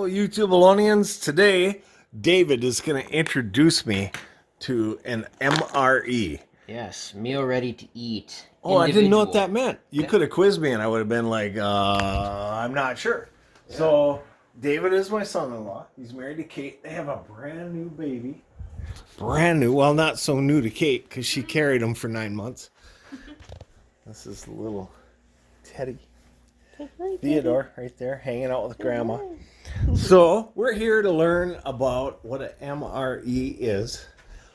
YouTube Alonians. Today, David is going to introduce me to an MRE. Yes, meal ready to eat. Oh, I didn't know what that Individual. meant. You could have quizzed me and I would have been like, I'm not sure. Yeah. So, David is my son-in-law. He's married to Kate. They have a brand new baby. Brand new. Well, not so new to Kate because she carried him for 9 months. This is little Teddy. Theodore right there hanging out with Grandma. So we're here to learn about what an MRE is,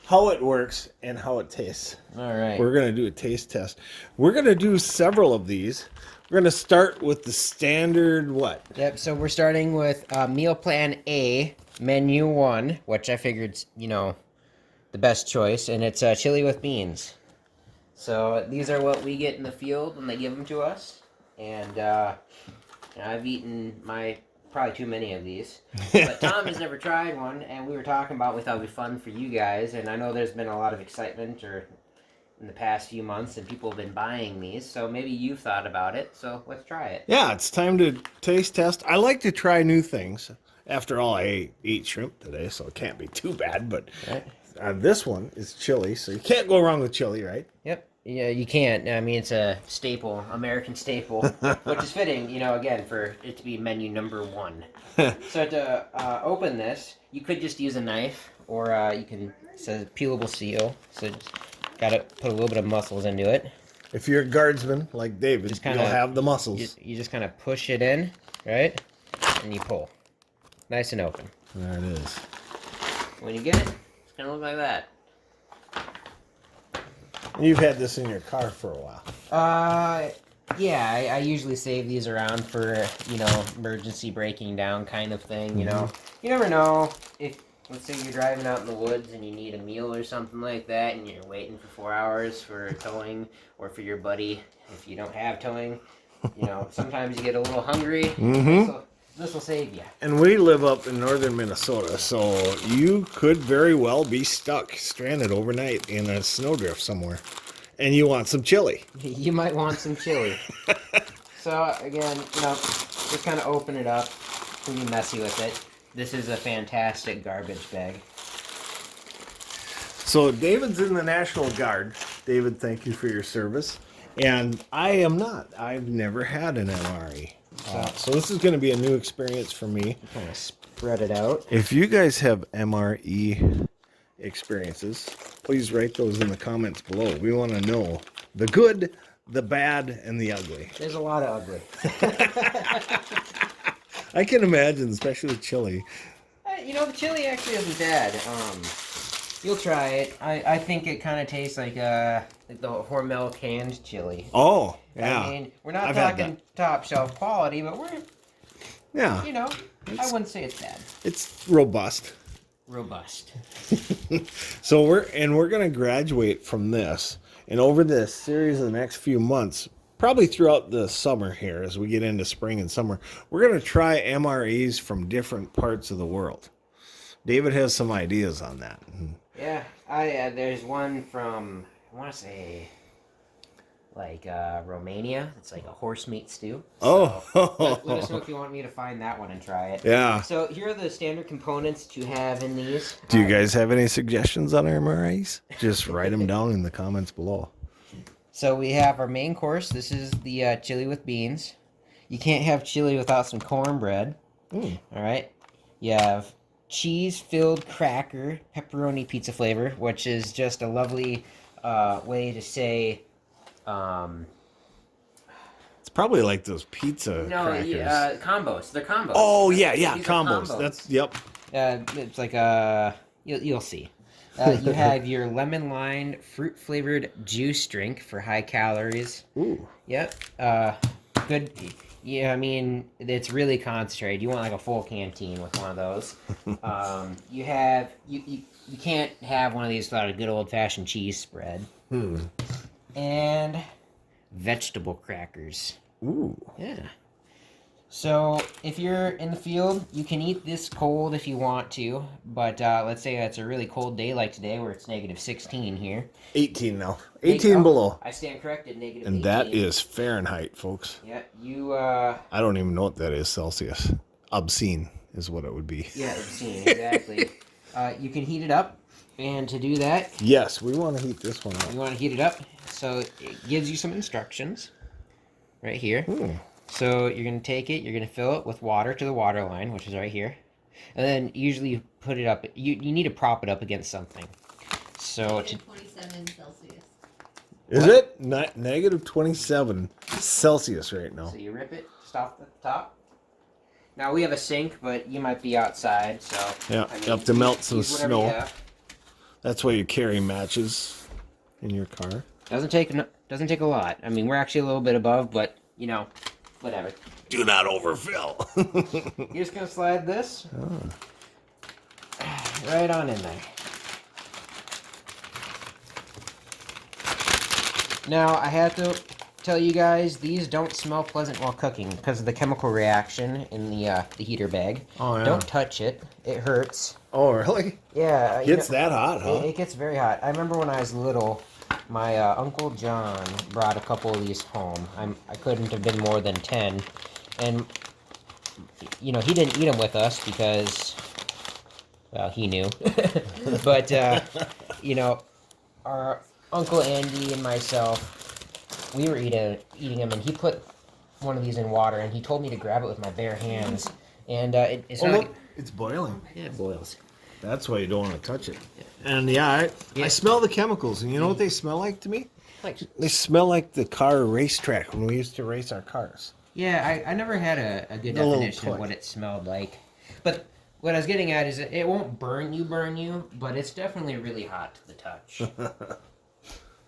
how it works, and how it tastes. All right. We're going to do a taste test. We're going to do several of these. We're going to start with the standard what? Yep, so we're starting with Meal Plan A, Menu 1, which I figured, the best choice, and it's chili with beans. So these are what we get in the field when they give them to us. And I've eaten probably too many of these. But Tom has never tried one, and we were talking about we thought it would be fun for you guys. And I know there's been a lot of excitement in the past few months, and people have been buying these. So maybe you've thought about it. So let's try it. Yeah, it's time to taste test. I like to try new things. After all, I ate shrimp today, so it can't be too bad. But this one is chili, so you can't go wrong with chili, right? Yep. Yeah, you can't. I mean, it's a staple, American staple, which is fitting, again, for it to be menu number 1. So to open this, you could just use a knife, or it says peelable seal, so just gotta put a little bit of muscles into it. If you're a guardsman like David, you'll have the muscles. You just kind of push it in, right? And you pull. Nice and open. There it is. When you get it, it's gonna look like that. You've had this in your car for a while. Yeah, I usually save these around for, emergency breaking down kind of thing, You never know if, let's say you're driving out in the woods and you need a meal or something like that and you're waiting for 4 hours for towing, or for your buddy if you don't have towing. Sometimes you get a little hungry. Mm-hmm. This will save you. And we live up in northern Minnesota, so you could very well be stuck, stranded overnight in a snowdrift somewhere. And you want some chili. You might want some chili. So, again, just kind of open it up and be messy with it. This is a fantastic garbage bag. So, David's in the National Guard. David, thank you for your service. And I am not. I've never had an MRE. So this is going to be a new experience for me. Kind of spread it out. If you guys have MRE experiences, please write those in the comments below. We want to know the good, the bad, and the ugly. There's a lot of ugly. I can imagine, especially with chili. The chili actually isn't bad. You'll try it. I think it kind of tastes like the Hormel canned chili. Oh, yeah. I mean, we're not talking top shelf quality, but we're, I wouldn't say it's bad. It's robust. Robust. So we're going to graduate from this, and over this series of the next few months, probably throughout the summer here, as we get into spring and summer, we're going to try MREs from different parts of the world. David has some ideas on that. Yeah, there's one from, I want to say, Romania. It's like a horse meat stew. So let us know if you want me to find that one and try it. Yeah. So here are the standard components that you have in these. Do you guys have any suggestions on our MREs? Just write them down in the comments below. So we have our main course. This is the chili with beans. You can't have chili without some cornbread. All right. You have cheese-filled cracker, pepperoni pizza flavor, which is just a lovely way to say... It's probably like those pizza crackers. Yeah, combos. They're combos. Oh, yeah, These combos. That's, yep. It's like you'll see. You have your lemon-lime fruit-flavored juice drink for high calories. Ooh. Yep. Good. Yeah, I mean, it's really concentrated. You want like a full canteen with one of those. You can't have one of these without a good old-fashioned cheese spread. And vegetable crackers. Ooh. Yeah. So if you're in the field, you can eat this cold if you want to, but let's say it's a really cold day like today where it's -16 here. 18 now. 18 below. I stand corrected, -18. And that is Fahrenheit, folks. Yeah, I don't even know what that is, Celsius. Obscene. is what it would be. Yeah, obscene, exactly. You can heat it up, and to do that, Yes, we want to heat this one up. you want to heat it up. So it gives you some instructions right here. So you're going to take it, you're going to fill it with water to the water line, which is right here. And then usually you put it up, you need to prop it up against something. So to 27 Celsius. Is it? Negative 27 Celsius right now. So you rip it, stop at the top. Now we have a sink, but you might be outside, so Yeah, I mean, you have to melt some use whatever you snow. have. That's why you carry matches in your car. Doesn't take a lot. I mean, we're actually a little bit above, but you know, whatever. Do not overfill. You're just gonna slide this right on in there. Now I have to tell you guys, these don't smell pleasant while cooking because of the chemical reaction in the heater bag. Oh, yeah. Don't touch it; it hurts. Oh, really? Yeah, Gets that hot, huh? It gets very hot. I remember when I was little, my Uncle John brought a couple of these home. I couldn't have been more than 10, and you know he didn't eat them with us because, well, he knew. But you know, our Uncle Andy and myself, we were eating them, and he put one of these in water, and he told me to grab it with my bare hands, and it's not. Look, it's boiling. Yeah, it boils. That's why you don't want to touch it. And I smell the chemicals, and you know what they smell like to me? Like, They smell like the car racetrack when we used to race our cars. yeah, I never had a good The little definition of toy. what it smelled like. But what I was getting at is it won't burn you, but it's definitely really hot to the touch.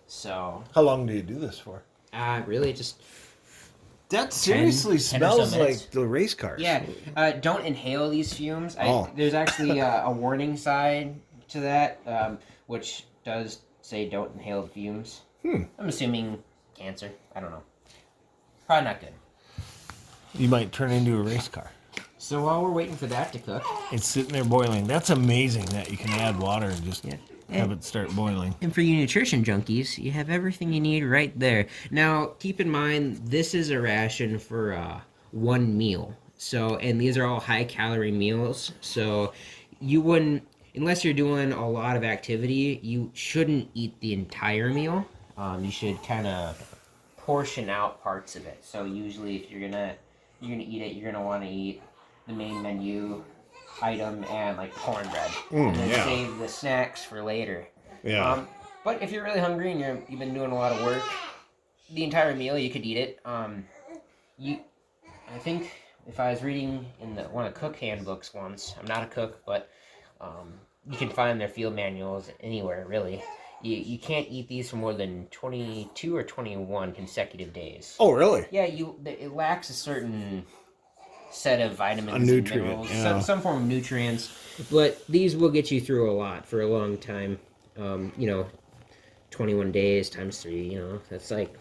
So, How long do you do this for? really just, That seriously 10 or so smells minutes. like the race cars. yeah, don't inhale these fumes. Oh. There's actually a warning sign to that, which does say don't inhale the fumes. I'm assuming cancer. I don't know. Probably not good. You might turn into a race car. So while we're waiting for that to cook, It's sitting there boiling. That's amazing that you can add water and just have it start boiling. and for you nutrition junkies, you have everything you need right there. Now, keep in mind, this is a ration for one meal. So, and these are all high-calorie meals. So, you wouldn't, unless you're doing a lot of activity, you shouldn't eat the entire meal. You should kind of portion out parts of it. So, usually, if you're gonna eat it, you're gonna want to eat the main menu item and like cornbread, and then yeah. save the snacks for later. Yeah. But if you're really hungry and you've been doing a lot of work, the entire meal you could eat it. I think if I was reading in one of the cook handbooks once, I'm not a cook, but you can find their field manuals anywhere really. You can't eat these for more than 22 or 21 consecutive days. Oh, really? Yeah, it lacks a certain set of vitamins and nutrient, minerals, yeah. some form of nutrients, but these will get you through a lot for a long time. 21 days times 3, that's like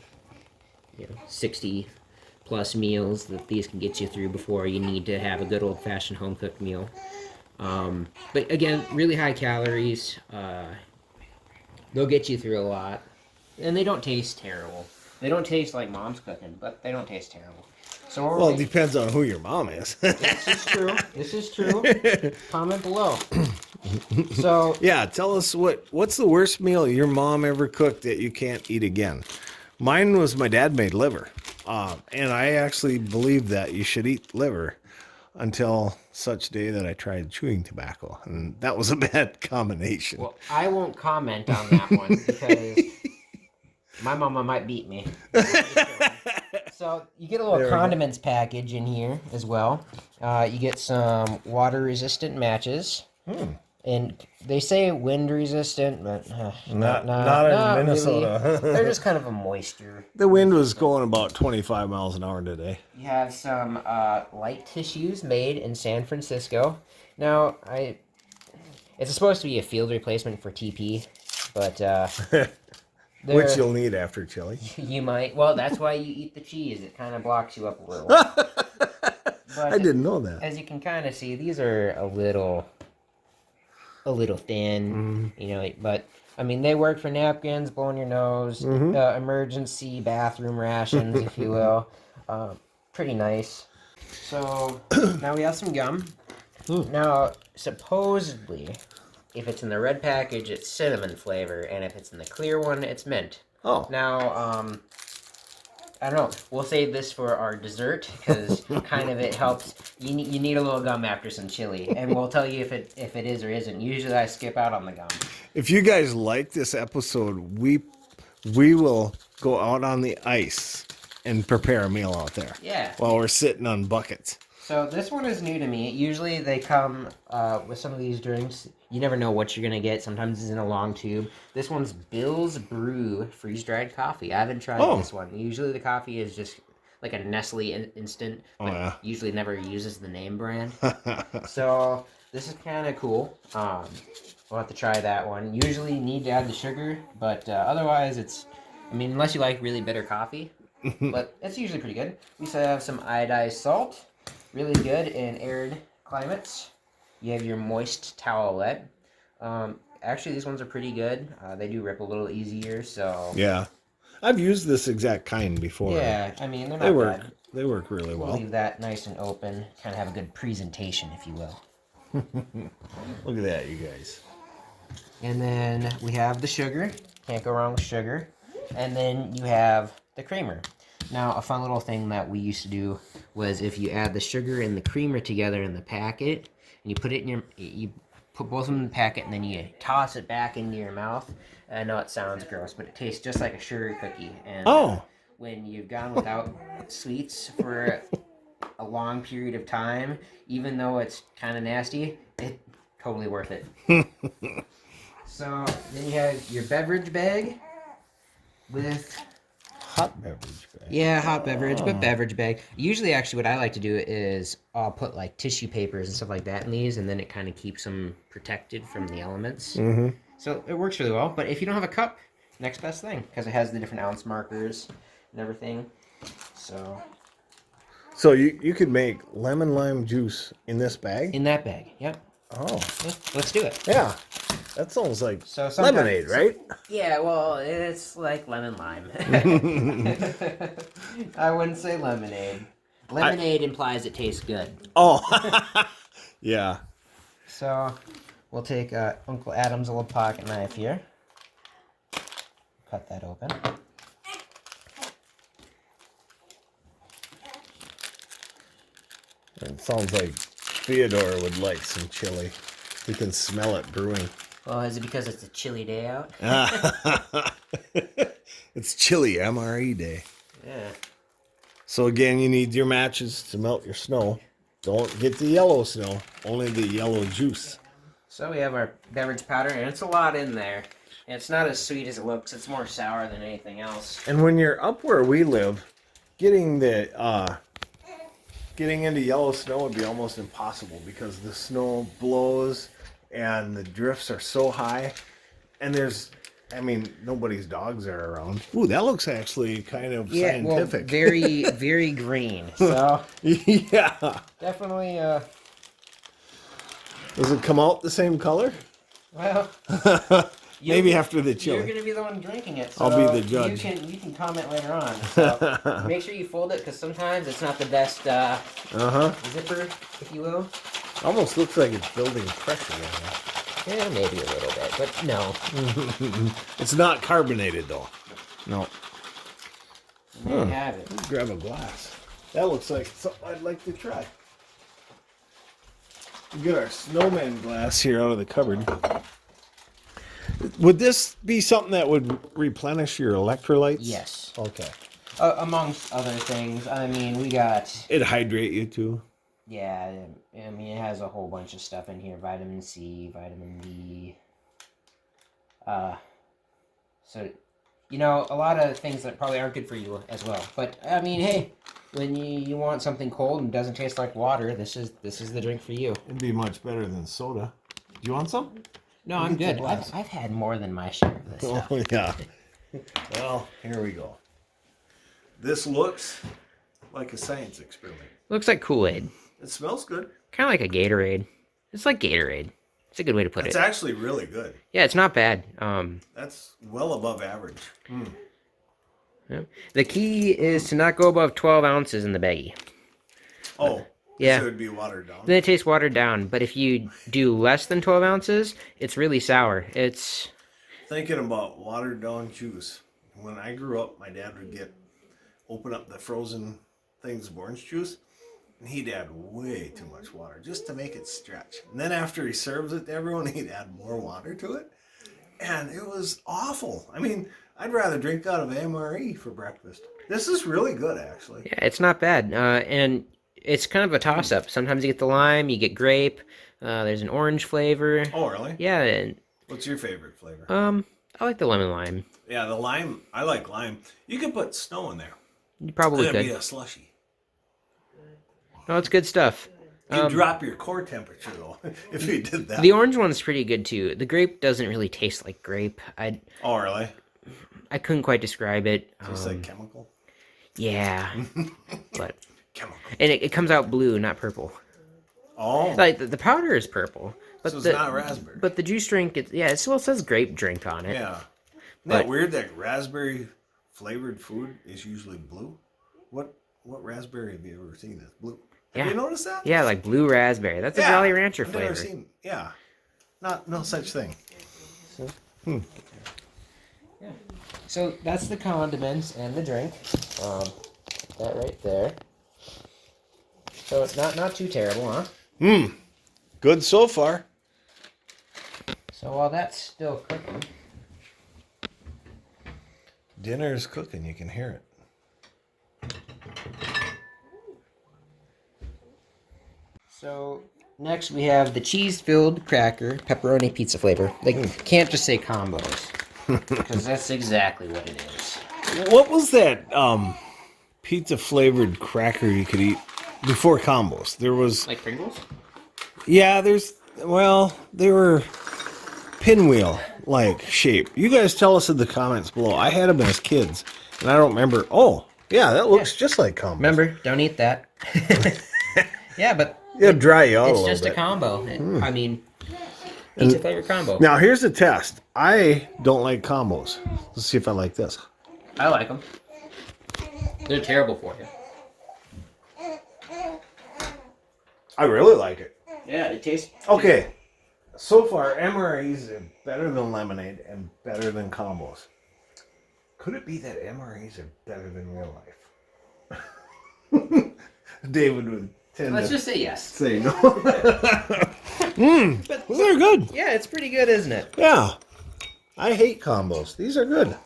60 plus meals that these can get you through before you need to have a good old-fashioned home-cooked meal. But again, really high calories. They'll get you through a lot, and they don't taste terrible. They don't taste like mom's cooking, but they don't taste terrible. So Well, it depends on who your mom is. this is true. This is true. Comment below. So Yeah, tell us what's the worst meal your mom ever cooked that you can't eat again. Mine was my dad made liver, and I actually believe that you should eat liver until such day that I tried chewing tobacco, and that was a bad combination. well, I won't comment on that one because my mama might beat me. So you get a little condiments package in here as well. You get some water-resistant matches, and they say wind-resistant, but Not in Minnesota. Really. They're just kind of a moisture. The wind was going about 25 miles an hour today. You have some light tissues made in San Francisco. Now, it's supposed to be a field replacement for TP, but Which you'll need after chili. you might. Well, that's why you eat the cheese. It kind of blocks you up a little. But I didn't know that. as you can kind of see, these are a little thin, but I mean, they work for napkins, blowing your nose, emergency bathroom rations, if you will. Pretty nice. So now we have some gum. Now, supposedly, if it's in the red package, it's cinnamon flavor, and if it's in the clear one, it's mint. Oh. Now, I don't know. We'll save this for our dessert because kind of it helps. You need a little gum after some chili, and we'll tell you if it is or isn't. Usually, I skip out on the gum. If you guys like this episode, we will go out on the ice and prepare a meal out there. Yeah. While we're sitting on buckets. So this one is new to me. Usually they come with some of these drinks. You never know what you're going to get. Sometimes it's in a long tube. This one's Bill's Brew freeze-dried coffee. I haven't tried this one. Usually the coffee is just like a Nestle instant, but usually never uses the name brand. So this is kind of cool. We'll have to try that one. Usually you need to add the sugar, but otherwise it's, I mean, unless you like really bitter coffee, but it's usually pretty good. We also have some iodized salt. Really good in arid climates. You have your moist towelette. Actually, these ones are pretty good. They do rip a little easier, so... Yeah. I've used this exact kind before. Yeah, I mean, they're not bad. They work really well. We'll leave that nice and open. Kind of have a good presentation, if you will. Look at that, you guys. And then we have the sugar. Can't go wrong with sugar. And then you have the creamer. Now, a fun little thing that we used to do was if you add the sugar and the creamer together in the packet, and you put it in you put both of them in the packet, and then you toss it back into your mouth. I know it sounds gross, but it tastes just like a sugar cookie. And when you've gone without sweets for a long period of time, even though it's kind of nasty, it's totally worth it. So then you have your beverage bag with... Hot beverage bag. Yeah, hot beverage, but beverage bag. Usually, actually, what I like to do is I'll put like tissue papers and stuff like that in these, and then it kind of keeps them protected from the elements. Mm-hmm. So it works really well. But if you don't have a cup, next best thing, because it has the different ounce markers and everything. So you could make lemon lime juice in this bag? In that bag, yep. Oh. Yeah, let's do it. Yeah. That sounds like lemonade, right? Yeah, well, it's like lemon lime. I wouldn't say lemonade. Lemonade implies it tastes good. Oh, yeah. So we'll take Uncle Adam's little pocket knife here. Cut that open. It sounds like Theodore would like some chili. You can smell it brewing. Well, is it because it's a chilly day out? It's chilly MRE day. Yeah. So again, you need your matches to melt your snow. Don't get the yellow snow, only the yellow juice. So we have our beverage powder, and it's a lot in there. And it's not as sweet as it looks. It's more sour than anything else. And when you're up where we live, getting into yellow snow would be almost impossible because the snow blows and the drifts are so high, and nobody's dogs are around. Ooh, that looks actually kind of scientific. Well, very, very green. So yeah, definitely. Does it come out the same color? Well, maybe after the chili. You're gonna be the one drinking it. So I'll be the judge. You can comment later on. So make sure you fold it because sometimes it's not the best zipper, if you will. Almost looks like it's building pressure right Yeah, maybe a little bit, but no. It's not carbonated though. No. There you have it. Let's grab a glass. That looks like something I'd like to try. We get our snowman glass here out of the cupboard. Would this be something that would replenish your electrolytes? Yes. Okay. Amongst other things, I mean, we got... It'd hydrate you too. Yeah, I mean, it has a whole bunch of stuff in here. Vitamin C, vitamin D. So, a lot of things that probably aren't good for you as well. But, I mean, hey, when you want something cold and doesn't taste like water, this is the drink for you. It'd be much better than soda. Do you want some? No, I'm good. I've had more than my share of this stuff. Oh, yeah. Well, here we go. This looks like a science experiment. Looks like Kool-Aid. It smells good. Kind of like a Gatorade. It's like Gatorade. It's a good way to put it. It's actually really good. Yeah, it's not bad. That's well above average. Yeah. The key is to not go above 12 ounces in the baggie. Oh, Yeah. So it would be watered down. Then it tastes watered down. But if you do less than 12 ounces, it's really sour. It's Thinking about watered down juice. When I grew up, my dad would open up the frozen things of orange juice, and he'd add way too much water just to make it stretch. And then after he serves it to everyone, he'd add more water to it. And it was awful. I mean, I'd rather drink out of MRE for breakfast. This is really good, actually. yeah, it's not bad. And it's kind of a toss-up. Sometimes you get the lime, you get grape. There's an orange flavor. Oh, really? Yeah, and What's your favorite flavor? I like the lemon lime. Yeah, the lime. I like lime. You could put snow in there. You probably That'd could. be a slushy. No, it's good stuff. You drop your core temperature though if you did that. The orange one's pretty good too. The grape doesn't really taste like grape. Oh, really? I couldn't quite describe it. Tastes like chemical. Yeah, but Chemical. and it comes out blue, not purple. Oh, Like the powder is purple, but so it's not raspberry. But the juice drink, it says grape drink on it. Yeah. Isn't But- that weird that raspberry flavored food is usually blue? What raspberry have you ever seen that's blue? Have Yeah. you noticed that? Yeah, like blue raspberry. That's a Jolly Rancher I've flavor. never seen. Yeah. No such thing. So that's the condiments and the drink. That right there. So it's not too terrible, huh? Good so far. So while that's still cooking, Dinner is cooking. You can hear it. so next we have the cheese-filled cracker pepperoni pizza flavor. They can't just say combos because that's exactly what it is. What was that pizza flavored cracker you could eat before combos? There was Like Pringles? Yeah, they were pinwheel like shape. You guys tell us in the comments below. I had them as kids, and I don't remember. Oh, yeah, that looks just like combos. Remember, don't eat that. Yeah, but It'll dry you out a it's little just bit. a combo. I mean, pizza flavor combo. Now, here's the test. I don't like combos. Let's see if I like this. I like them. They're terrible for you. I really like it. Yeah, it tastes. Okay, so far, MREs are better than lemonade and better than combos. Could it be that MREs are better than real life? David would tend Let's to just say yes. say no. But they're good. Yeah, it's pretty good, isn't it? Yeah. I hate combos. These are good.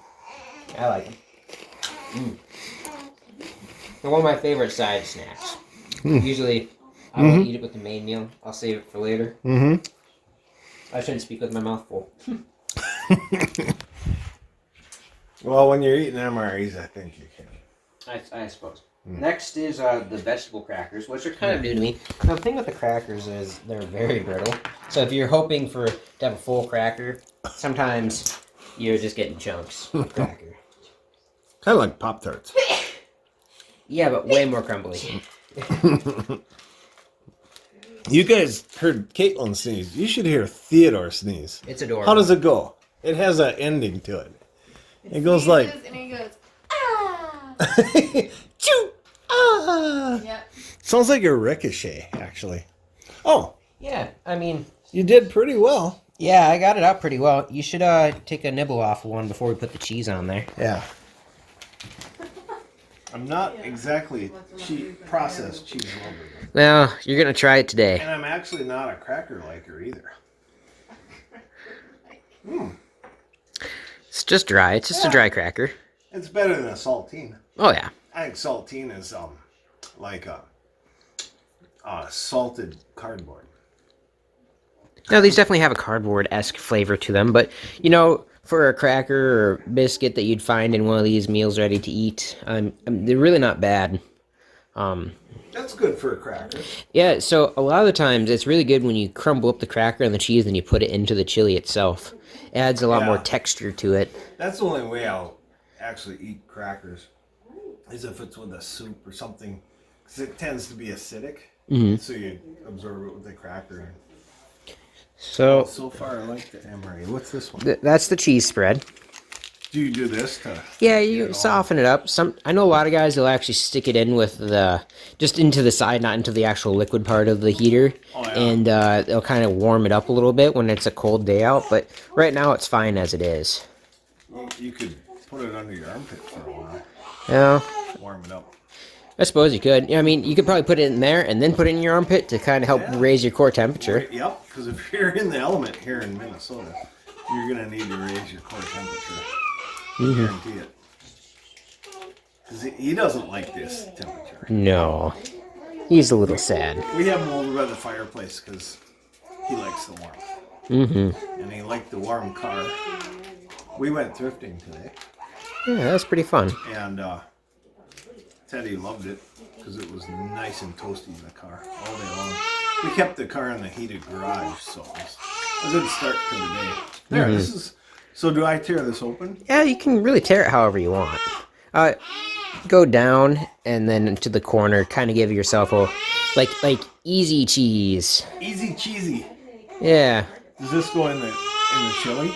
I like them. They're one of my favorite side snacks. Usually, I won't eat it with the main meal. I'll save it for later. I shouldn't speak with my mouth full. Well, when you're eating MREs, I think you can. I suppose. Next is the vegetable crackers, which are kind of new to me. Now, the thing with the crackers is they're very brittle. So if you're hoping to have a full cracker, sometimes you're just getting chunks of cracker. Kind of like Pop-Tarts. Yeah, but way more crumbly. You guys heard Caitlin sneeze. You should hear Theodore sneeze. It's adorable. How does it go? It has an ending to it. It goes like... And he goes, ah! Choo! Ah! Yep. Sounds like a ricochet, actually. Oh, Yeah, I mean, you did pretty well. yeah, I got it out pretty well. You should take a nibble off of one before we put the cheese on there. Yeah. I'm not exactly processed cheese lover. Well, you're going to try it today. And I'm actually not a cracker liker either. It's just dry. It's just a dry cracker. It's better than a saltine. Oh, yeah. I think saltine is like a salted cardboard. No, these definitely have a cardboard-esque flavor to them, but, you know, for a cracker or biscuit that you'd find in one of these meals ready to eat, they're really not bad. That's good for a cracker. Yeah, so a lot of the times it's really good when you crumble up the cracker and the cheese and you put it into the chili itself. It adds a lot more texture to it. That's the only way I'll actually eat crackers, is if it's with a soup or something, because it tends to be acidic. So you absorb it with the cracker. So So far, I like the MRE. What's this one? that's the cheese spread. Do you do this to? Yeah, get you it all? soften it up. I know a lot of guys will actually stick it in with just into the side, not into the actual liquid part of the heater, Oh, yeah. and they'll kind of warm it up a little bit when it's a cold day out. But right now it's fine as it is. You could put it under your armpit for a while. Yeah, Warm it up. I suppose you could. I mean, you could probably put it in there and then put it in your armpit to kind of help Yeah. raise your core temperature. Right, yep, because if you're in the element here in Minnesota, you're going to need to raise your core temperature. I guarantee it. Because he doesn't like this temperature. No, he's a little sad. We have him over by the fireplace because he likes the warmth. Mm-hmm. And he liked the warm car. We went thrifting today, Yeah, that's pretty fun. and Teddy loved it because it was nice and toasty in the car all day long. We kept the car in the heated garage, so it was a good start to the day. There, this is. So do I tear this open? Yeah, you can really tear it however you want. Go down and then to the corner, kind of give yourself a like easy cheese. Easy cheesy. Yeah. Does this go in the chili?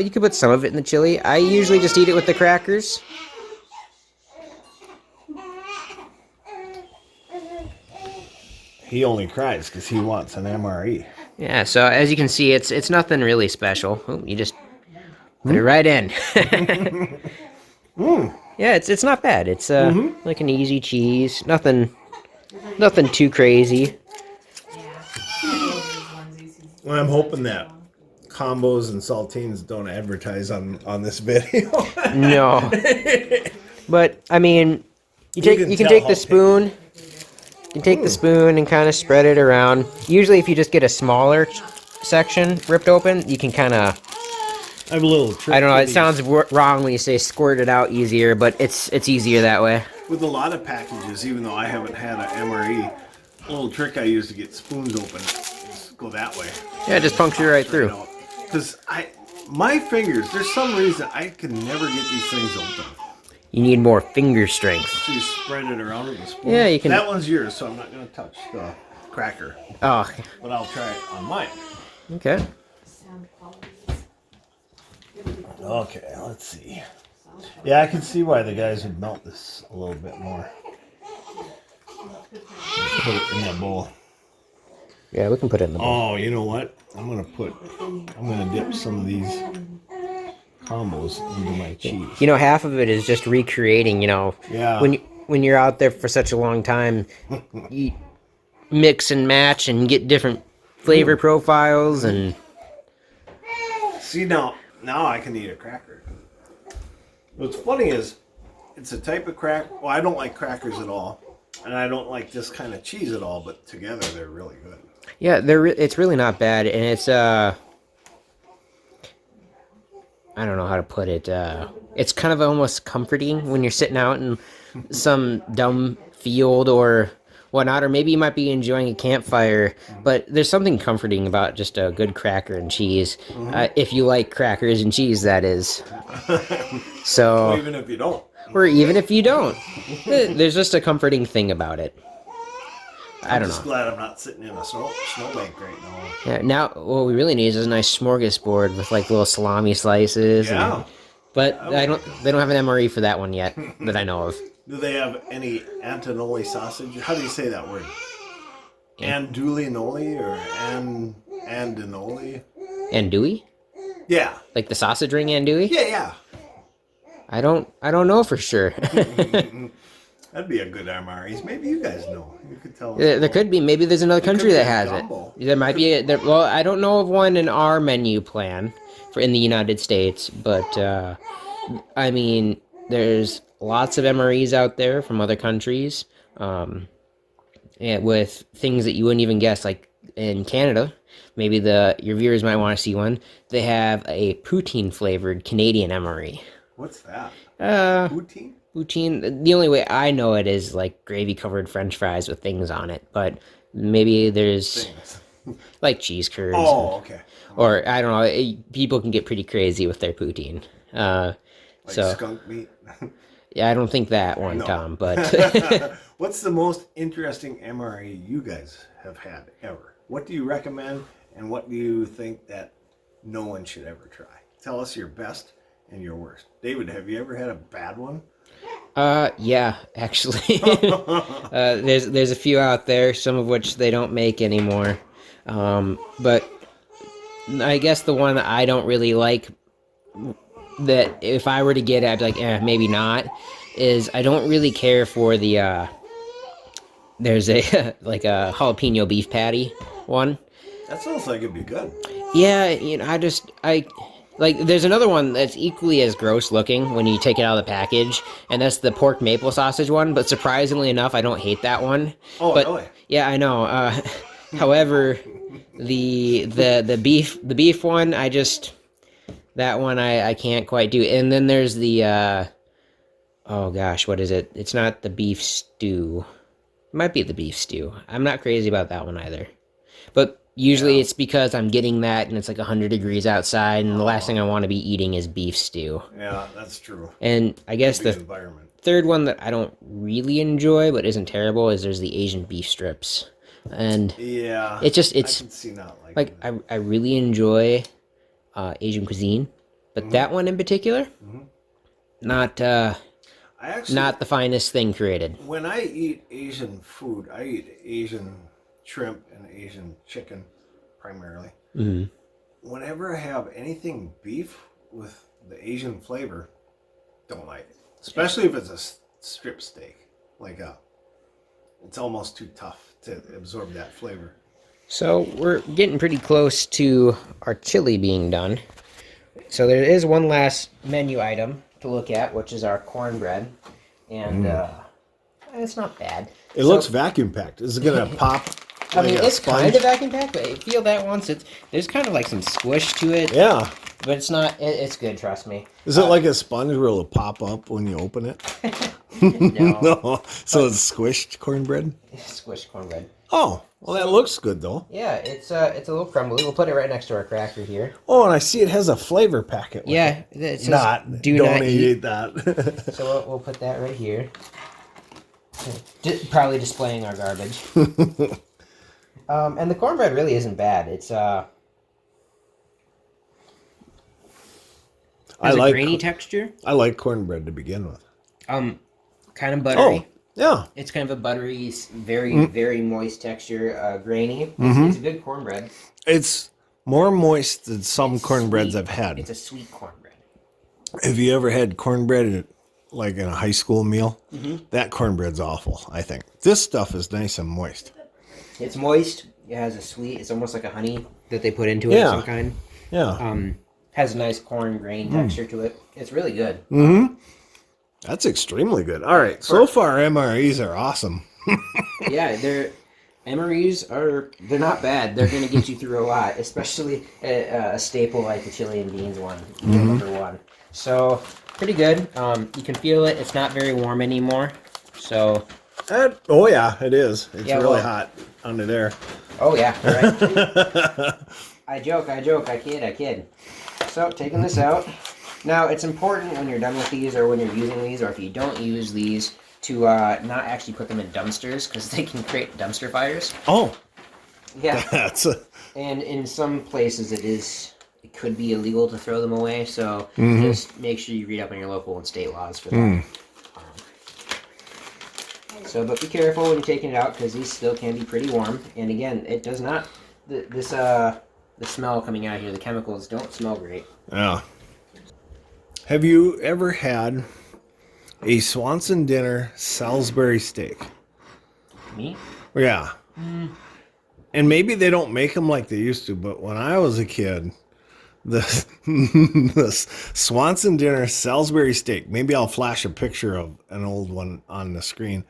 You could put some of it in the chili. I usually just eat it with the crackers. He only cries because he wants an MRE. Yeah. So as you can see, it's nothing really special. Oh, you just put it right in. Yeah, it's not bad. It's like an easy cheese. Nothing too crazy. Well, I'm hoping that combos and saltines don't advertise on this video. No. But I mean, you can tell take how the spoon. You can take the spoon and kind of spread it around. Usually, if you just get a smaller section ripped open, you can kind of. I have a little trick. I don't know. for It these. sounds wrong when you say squirt it out easier, but it's easier that way. With a lot of packages, even though I haven't had an MRE, a little trick I use to get spoons open is go that way. Yeah, just puncture right through. Because my fingers, there's some reason I can never get these things open. You need more finger strength. So you spread it around with a spoon. Yeah, you can- That one's yours, so I'm not going to touch the cracker. Oh, But I'll try it on mine. okay. Okay, let's see. Yeah, I can see why the guys would melt this a little bit more. Put it in that bowl. Yeah, we can put it in the bowl. Oh, you know what? I'm gonna dip some of these combos into my cheese. You know, half of it is just recreating. You know, Yeah. when you're out there for such a long time, you mix and match and get different flavor profiles and. See now I can eat a cracker. What's funny is, it's a type of crack. Well, I don't like crackers at all, and I don't like this kind of cheese at all. But together, they're really good. Yeah, it's really not bad, and it's I don't know how to put it. It's kind of almost comforting when you're sitting out in some dumb field or whatnot, or maybe you might be enjoying a campfire. But there's something comforting about just a good cracker and cheese, if you like crackers and cheese, that is. So, Well, even if you don't. or even if you don't, there's just a comforting thing about it. I I'm don't just know. glad I'm not sitting in a snowbank right now. Yeah, now what we really need is a nice smorgasbord with like little salami slices. Yeah. But they don't have an MRE for that one yet that I know of. Do they have any Antonoli sausage? How do you say that word? Andulinoli or andinoli? Andouille? Yeah. Like the sausage ring andouille? Yeah. I don't know for sure. That'd be a good MREs. Maybe you guys know. You could tell us. There could be. Maybe there's another country could be that a has combo. it. There might be. Well, I don't know of one in our menu plan for in the United States, but I mean, there's lots of MREs out there from other countries, and with things that you wouldn't even guess. Like in Canada, maybe your viewers might want to see one. They have a poutine flavored Canadian MRE. What's that? Poutine. Poutine? Poutine. The only way I know it is like gravy covered French fries with things on it, but maybe there's Things. like cheese curds. Oh, okay. Or I don't know. People can get pretty crazy with their poutine. Like So skunk meat. yeah, I don't think that one, No. Tom. But What's the most interesting MRE you guys have had ever? What do you recommend, and what do you think that no one should ever try? Tell us your best and your worst. David, have you ever had a bad one? Yeah, actually. There's a few out there, some of which they don't make anymore. But I guess the one that I don't really like, that if I were to get it, I'd be like, maybe not, is I don't really care for the, there's a, like a jalapeno beef patty one. That sounds like it'd be good. Yeah, like, there's another one that's equally as gross looking when you take it out of the package, and that's the pork maple sausage one, but surprisingly enough, I don't hate that one. Oh, but, really? Yeah, I know. However, the beef one, that one I can't quite do. And then there's the, oh gosh, what is it? It's not the beef stew. It might be the beef stew. I'm not crazy about that one either. But usually it's because I'm getting that and it's like 100 degrees outside, and the last thing I want to be eating is beef stew. Yeah, that's true. And I guess the environment. third one that I don't really enjoy but isn't terrible is there's the Asian beef strips. And yeah, it's I can see not like I really enjoy Asian cuisine, but that one in particular, not not the finest thing created. When I eat Asian food, I eat Asian shrimp and Asian chicken primarily. Mm-hmm. Whenever I have anything beef with the Asian flavor, don't like it. Especially if it's a strip steak. It's almost too tough to absorb that flavor. So we're getting pretty close to our chili being done. So there is one last menu item to look at, which is our cornbread. And it's not bad. It looks vacuum packed. Is it going to pop? I mean, it's sponge? kind of vacuum packed, but I feel that once there's kind of like some squish to it. Yeah. But it's not, it's good, trust me. Is it like a sponge where it'll pop up when you open it? No. No. So it's squished cornbread? Squished cornbread. Oh, well, that looks good, though. Yeah, it's a little crumbly. We'll put it right next to our cracker here. Oh, and I see it has a flavor packet with Yeah, it. it says Don't not eat that. So we'll put that right here. Probably displaying our garbage. And the cornbread really isn't bad. It's I has a like grainy texture. I like cornbread to begin with. Kind of buttery. Oh, yeah. It's kind of a buttery, very very moist texture. Grainy. It's a good cornbread. It's more moist than some cornbreads Sweet. I've had. It's a sweet cornbread. Have you ever had cornbread like in a high school meal? That cornbread's awful, I think. This stuff is nice and moist. It's moist. It has a sweet. It's almost like a honey that they put into it of some kind. Yeah. Has a nice corn grain texture to it. It's really good. That's extremely good. All right. So far, MREs are awesome. Yeah, MREs they're not bad. They're going to get you through a lot, especially a staple like the chili and beans one, number one. So pretty good. You can feel it. It's not very warm anymore. So. Oh yeah, it is. It's really well, hot under there. Oh yeah, right. I joke, I kid. So taking this out. Now it's important when you're done with these, or when you're using these, or if you don't use these, to not actually put them in dumpsters because they can create dumpster fires. Oh. Yeah. That's And in some places it could be illegal to throw them away. So just make sure you read up on your local and state laws for that. But be careful when you're taking it out because these still can be pretty warm. And again, it does not. The smell coming out here, the chemicals don't smell great. Yeah. Have you ever had a Swanson dinner Salisbury steak? Me? Yeah. And maybe they don't make them like they used to, but when I was a kid, the Swanson dinner Salisbury steak, maybe I'll flash a picture of an old one on the screen,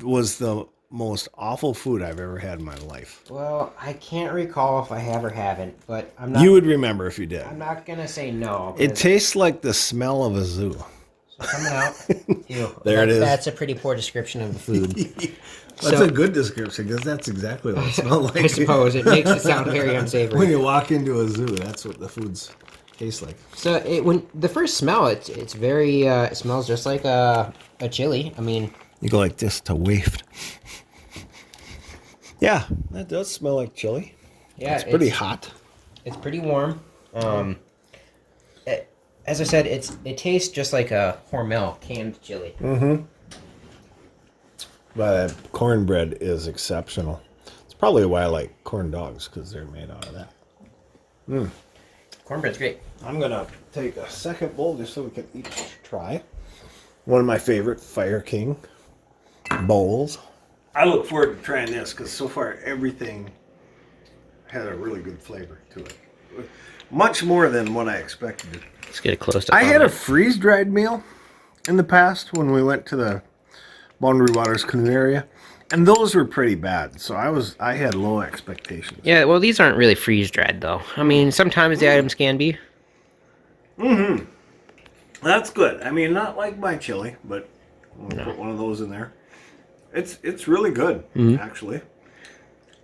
was the most awful food I've ever had in my life. Well, I can't recall if I have or haven't, but I'm not. You would remember if you did. I'm not gonna say no. It tastes like the smell of a zoo. So coming out. Ew. There it is. That's a pretty poor description of the food. That's a good description because that's exactly what it smells like. I suppose it makes it sound very unsavory. When you walk into a zoo, that's what the foods taste like. So when the first smell, it's very it smells just like a chili. I mean, you go like this to waft. Yeah, that does smell like chili. Yeah, it's pretty hot. It's pretty warm. as I said, it tastes just like a Hormel canned chili. Mm-hmm. But cornbread is exceptional. It's probably why I like corn dogs, because they're made out of that. Cornbread's great. I'm gonna take a second bowl just so we can each try. One of my favorite Fire King bowls. I look forward to trying this because so far everything had a really good flavor to it. Much more than what I expected. Let's get it close up. I had a freeze-dried meal in the past when we went to the Boundary Waters canoe area, and those were pretty bad. So I had low expectations. Yeah, well, these aren't really freeze-dried, though. I mean, sometimes the items can be. Mm-hmm. That's good. I mean, not like my chili, but we'll put one of those in there. It's really good, actually.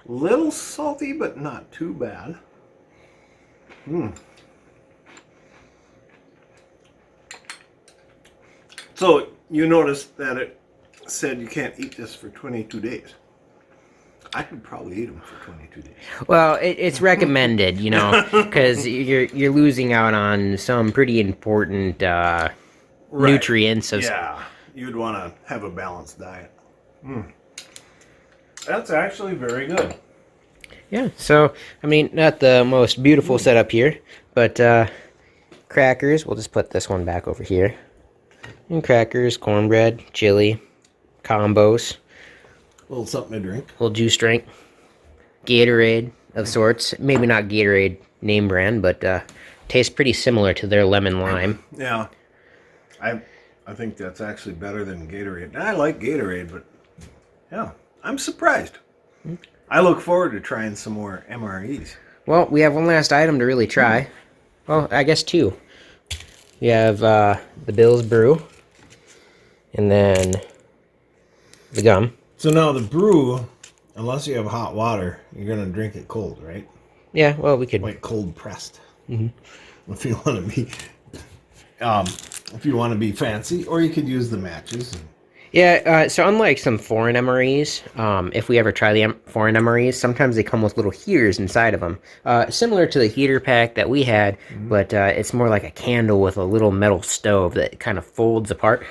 Little salty, but not too bad. So you noticed that it said you can't eat this for 22 days. I could probably eat them for 22 days. Well, it's recommended, you know, because you're losing out on some pretty important nutrients. Yeah, you'd want to have a balanced diet. That's actually very good. Yeah, so, I mean, not the most beautiful setup here, but crackers, we'll just put this one back over here. And crackers, cornbread, chili, combos. A little something to drink. A little juice drink. Gatorade of sorts. Maybe not Gatorade name brand, but tastes pretty similar to their lemon lime. Yeah. I think that's actually better than Gatorade. I like Gatorade, but yeah, I'm surprised. I look forward to trying some more MREs. Well, we have one last item to really try. Well, I guess two. We have the Bill's Brew, and then the gum. So now the brew, unless you have hot water, you're gonna drink it cold, right? Yeah, well, we could. Like cold pressed. If you want to be fancy, or you could use the matches. Yeah, so unlike some foreign MREs, if we ever try the foreign MREs, sometimes they come with little heaters inside of them. Similar to the heater pack that we had, but it's more like a candle with a little metal stove that kind of folds apart.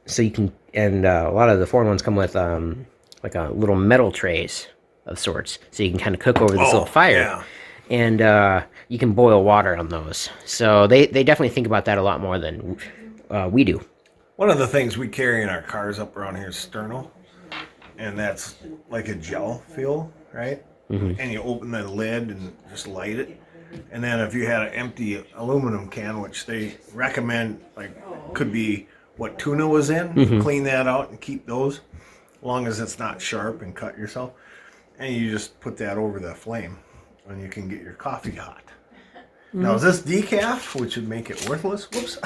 So you can, and a lot of the foreign ones come with like a little metal trays of sorts. So you can kind of cook over this little fire. Yeah. And you can boil water on those. So they definitely think about that a lot more than we do. One of the things we carry in our cars up around here is sterno, and that's like a gel feel, right? And you open the lid and just light it. And then if you had an empty aluminum can, which they recommend, like could be what tuna was in, clean that out and keep those, as long as it's not sharp and cut yourself. And you just put that over the flame, and you can get your coffee hot. Now, is this decaf, which would make it worthless? Whoops.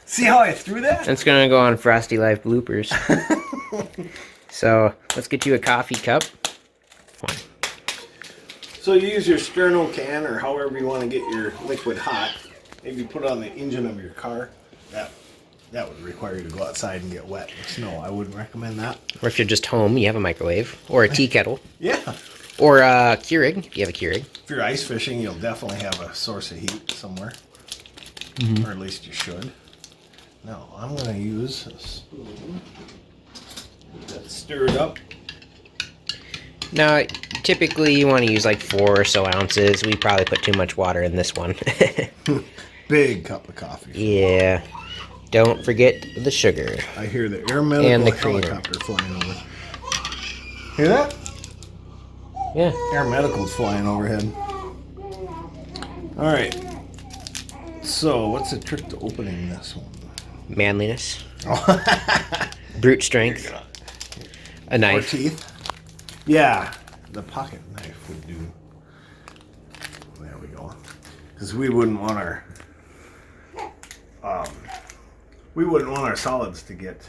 See how I threw that? It's gonna go on Frosty Life bloopers. So let's get you a coffee cup. So you use your sterno can, or however you want to get your liquid hot. Maybe put it on the engine of your car. That would require you to go outside and get wet with snow. I wouldn't recommend that. Or if you're just home, you have a microwave or a tea kettle. Yeah. Or a Keurig, if you have a Keurig. If you're ice fishing, you'll definitely have a source of heat somewhere. Or at least you should. Now, I'm going to use a spoon. Get that stirred up. Now, typically you want to use like 4 or so ounces. We probably put too much water in this one. Big cup of coffee. Yeah. Don't forget the sugar. I hear the air medical And the creamer. helicopter flying over. Hear that? Yeah. Air medical's flying overhead. All right. So, what's the trick to opening this one? Manliness. Brute strength. A Or knife. teeth? Yeah, the pocket knife would do. There we go. Because we wouldn't want our solids to get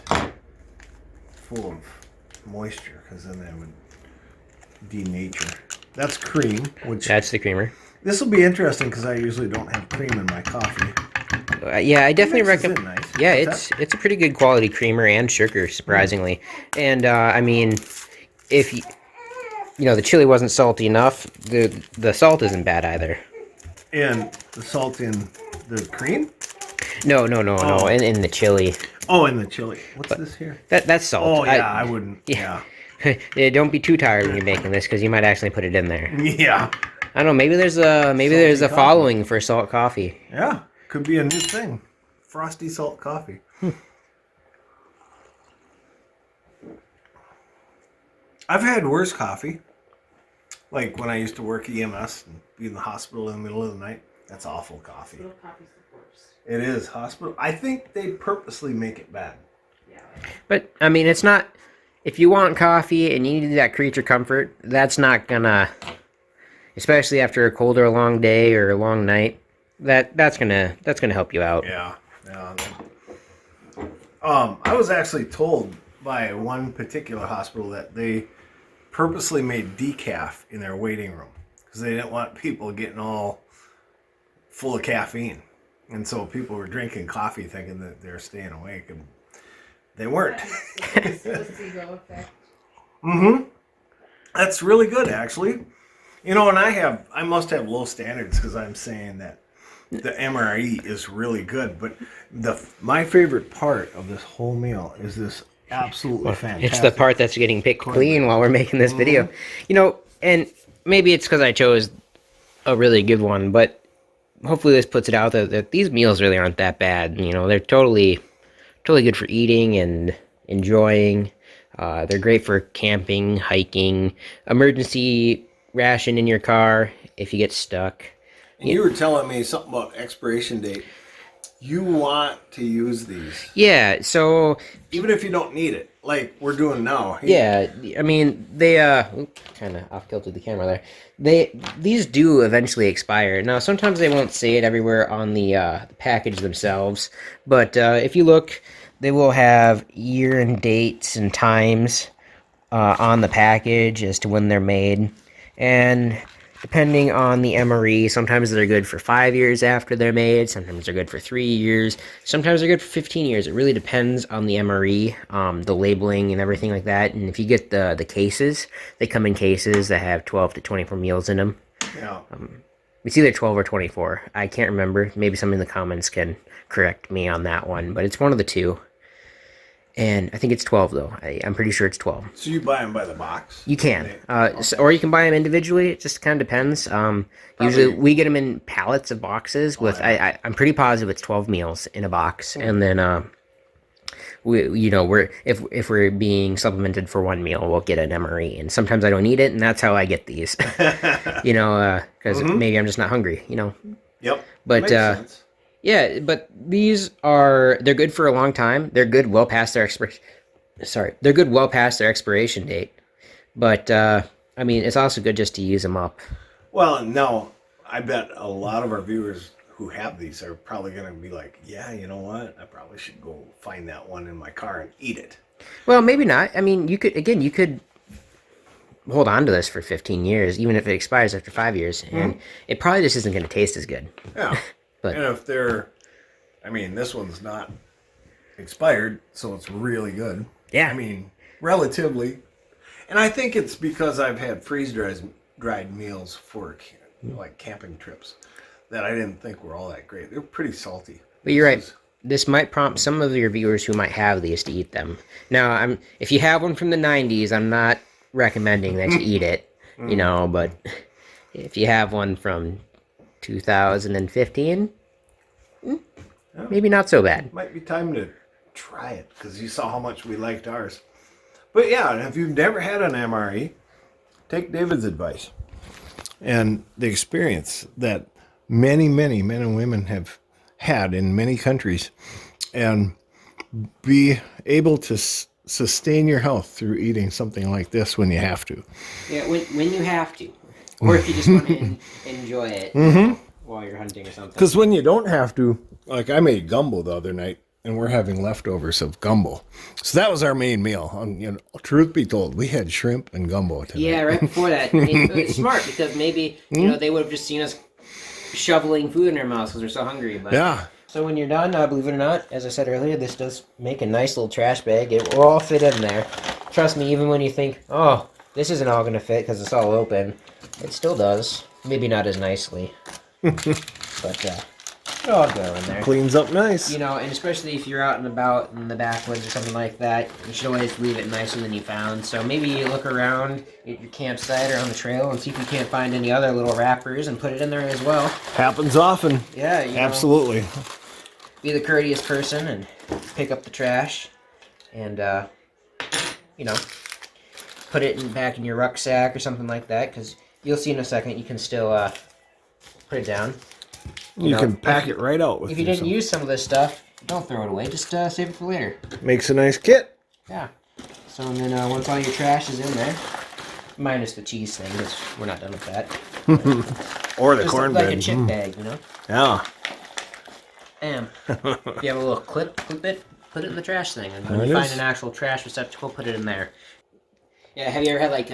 full of moisture, because then they would denature. That's cream, which That's the creamer. this will be interesting because I usually don't have cream in my coffee. Yeah, I definitely Mixes in recommend. nice. Yeah, What's it's a pretty good quality creamer and sugar, surprisingly. And I mean, if you know the chili wasn't salty enough, the salt isn't bad either. And the salt in the cream? No. Oh. In the chili. Oh, in the chili. What's this here? That's salt. Oh, yeah, I wouldn't. Yeah. Yeah, don't be too tired when you're making this, because you might actually put it in there. Yeah. I don't know. Maybe there's a following for salt coffee. Yeah. Could be a new thing. Frosty salt coffee. I've had worse coffee. Like when I used to work EMS and be in the hospital in the middle of the night. That's awful coffee. Little coffee's the worst. It is hospital. I think they purposely make it bad. Yeah. But I mean, it's not. If you want coffee and you need that creature comfort, that's not gonna. Especially after a cold or a long day or a long night, that's gonna help you out. Yeah. I was actually told by one particular hospital that they purposely made decaf in their waiting room because they didn't want people getting all full of caffeine, and so people were drinking coffee thinking that they're staying awake, and they weren't. Placebo effect. That's really good, actually. You know, and I must have low standards because I'm saying that the MRE is really good, but my favorite part of this whole meal is this absolutely fantastic. It's the part that's getting picked clean while we're making this video. You know, and maybe it's because I chose a really good one, but hopefully this puts it out there that these meals really aren't that bad. You know, they're totally good for eating and enjoying. They're great for camping, hiking, emergency ration in your car if you get stuck. And you were telling me something about expiration date. You want to use these. Yeah, so even if you don't need it, like we're doing now. Yeah, I mean, they kind of off kilter the camera there. These do eventually expire. Now, sometimes they won't say it everywhere on the package themselves, but if you look, they will have year and dates and times on the package as to when they're made. And depending on the MRE, sometimes they're good for 5 years after they're made. Sometimes they're good for 3 years. Sometimes they're good for 15 years. It really depends on the MRE, the labeling and everything like that. And if you get the cases, they come in cases that have 12 to 24 meals in them. Yeah. It's either 12 or 24. I can't remember. Maybe somebody in the comments can correct me on that one. But it's one of the two. And I think it's 12, though. I'm pretty sure it's 12. So you buy them by the box? You can. Or you can buy them individually. It just kind of depends. Usually we get them in pallets of boxes with, I'm pretty positive it's 12 meals in a box. And then, if we're being supplemented for one meal, we'll get an MRE. And sometimes I don't need it, and that's how I get these. Because maybe I'm just not hungry, Yep. But, makes sense. Yeah, but they're good for a long time. They're good well past their expiration date. But I mean, it's also good just to use them up. Well, no, I bet a lot of our viewers who have these are probably going to be like, yeah, you know what? I probably should go find that one in my car and eat it. Well, maybe not. I mean, you could hold on to this for 15 years, even if it expires after 5 years, and it probably just isn't going to taste as good. Yeah. But, and if this one's not expired, so it's really good. Yeah. I mean, relatively. And I think it's because I've had freeze-dried meals for like camping trips that I didn't think were all that great. They're pretty salty. But you're right. This might prompt some of your viewers who might have these to eat them. Now, if you have one from the 90s, I'm not recommending that you eat it, but if you have one from 2015, maybe not so bad. Might be time to try it because you saw how much we liked ours. But yeah, if you've never had an MRE, take David's advice and the experience that many, many men and women have had in many countries, and be able to sustain your health through eating something like this when you have to. Yeah, when you have to, or if you just want to enjoy it while you're hunting or something. Because when you don't have to, like I made gumbo the other night, and we're having leftovers of gumbo. So that was our main meal. Truth be told, we had shrimp and gumbo tonight. Yeah, right before that. It was smart because maybe they would have just seen us shoveling food in our mouths because we're so hungry. But yeah. So when you're done, believe it or not, as I said earlier, this does make a nice little trash bag. It will all fit in there. Trust me, even when you think, oh, this isn't all going to fit because it's all open, it still does. Maybe not as nicely. But it'll all go in there. Cleans up nice. You know, and especially if you're out and about in the backwoods or something like that, you should always leave it nicer than you found. So maybe you look around at your campsite or on the trail and see if you can't find any other little wrappers and put it in there as well. Happens often. Yeah, you know, Absolutely. be the courteous person and pick up the trash and, you know, put it back in your rucksack or something like that, because you'll see in a second you can still put it down. You know, can pack it right out with If you didn't use some of this stuff, don't throw it away. Just save it for later. Makes a nice kit. Yeah. So and then once all your trash is in there, minus the cheese thing, because we're not done with that. Or the Just cornbread. like a chip bag, you know. Yeah. And if you have a little clip it, put it in the trash thing, and when There you it find is. an actual trash receptacle, put it in there. Yeah. Have you ever had like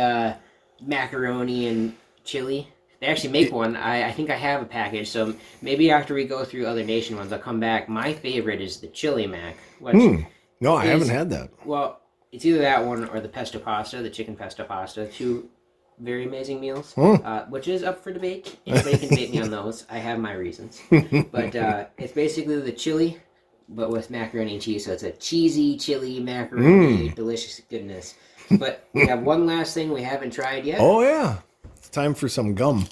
macaroni and chili? They actually make one. I think I have a package, so maybe after we go through other nation ones, I'll come back. My favorite is the chili mac. Which No, I is- haven't had that. Well, it's either that one or the pesto pasta, the chicken pesto pasta. Two very amazing meals, which is up for debate. Anybody can debate me on those. I have my reasons. But it's basically the chili, but with macaroni and cheese. So it's a cheesy chili macaroni, delicious goodness. But we have one last thing we haven't tried yet. Oh, yeah. It's time for some gum.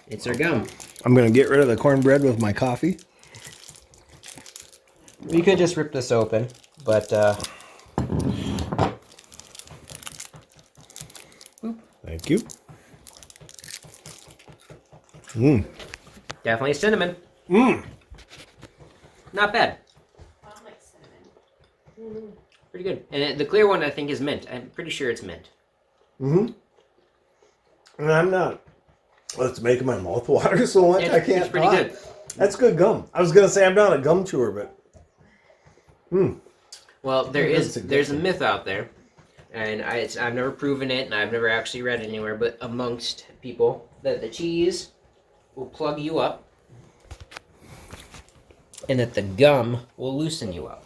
It's our gum. I'm going to get rid of the cornbread with my coffee. We could just rip this open, but Thank you. definitely cinnamon. Not bad. I like cinnamon. Pretty good. And the clear one, I think, is mint. I'm pretty sure it's mint. And I'm not. Well, it's making my mouth water so much I can't It's pretty talk. good. That's good gum. I was going to say I'm not a gum chewer, but Well, there's a suggestion. myth out there, and I've never proven it, and I've never actually read it anywhere, but amongst people, that the cheese will plug you up, and that the gum will loosen you up.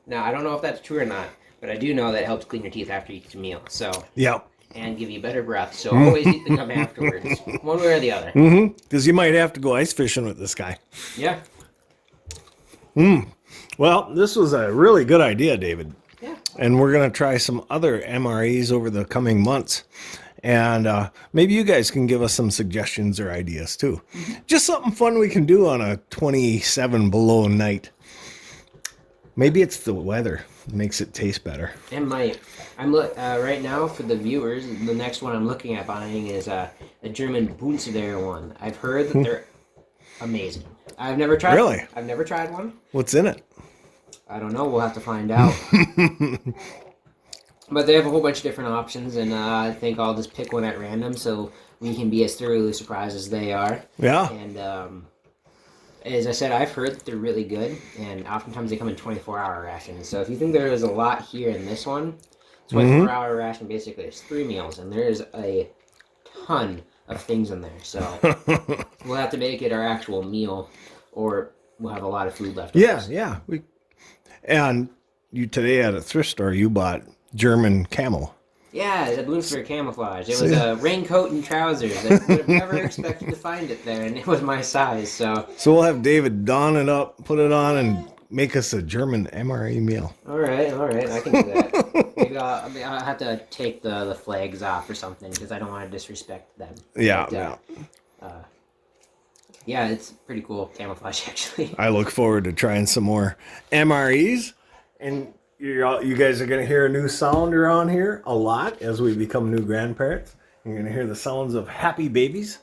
Now, I don't know if that's true or not, but I do know that it helps clean your teeth after you eat your meal, so, yeah. and give you better breath, so always eat the gum afterwards, one way or the other. Because you might have to go ice fishing with this guy. Yeah. Well, this was a really good idea, David. Yeah. And we're going to try some other MREs over the coming months. And maybe you guys can give us some suggestions or ideas too. Just something fun we can do on a 27 below night. Maybe it's the weather makes it taste better. And I'm right now for the viewers. The next one I'm looking at buying is a German Bundeswehr one. I've heard that they're amazing. I've never tried. Really? I've never tried one. What's in it? I don't know. We'll have to find out. But they have a whole bunch of different options, and I think I'll just pick one at random so we can be as thoroughly surprised as they are. Yeah. And as I said, I've heard that they're really good, and oftentimes they come in 24-hour rations. So if you think there is a lot here in this one, 24-hour ration basically is 3 meals, and there is a ton of things in there. So we'll have to make it our actual meal, or we'll have a lot of food left. Yeah. And you today at a thrift store, you bought German camel. Yeah, the Bundeswehr camouflage. It was a raincoat and trousers. I would have never expected to find it there, and it was my size. So So we'll have David don it up, put it on, and make us a German MRE meal. all right, I can do that. Maybe I'll have to take the flags off or something because I don't want to disrespect them. Yeah, But, yeah, it's pretty cool camouflage actually. I look forward to trying some more MREs. And you guys are going to hear a new sound around here a lot as we become new grandparents. You're going to hear the sounds of happy babies.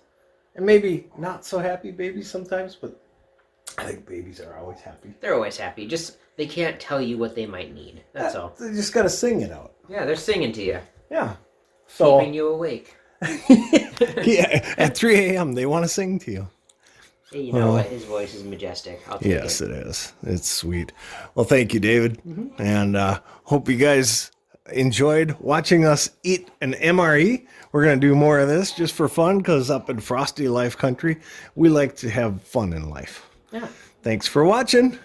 And maybe not so happy babies sometimes, but I think babies are always happy. They're always happy. Just they can't tell you what they might need. That's all. They just got to sing it out. Yeah, they're singing to you, Yeah. So keeping you awake. yeah, at 3 a.m. they want to sing to you. Hey, you know what? His voice is majestic. I'll take Yes, it. it is. It's sweet. Well, thank you, David. And hope you guys enjoyed watching us eat an MRE. We're going to do more of this just for fun because up in Frosty Life Country, we like to have fun in life. Yeah. Thanks for watching.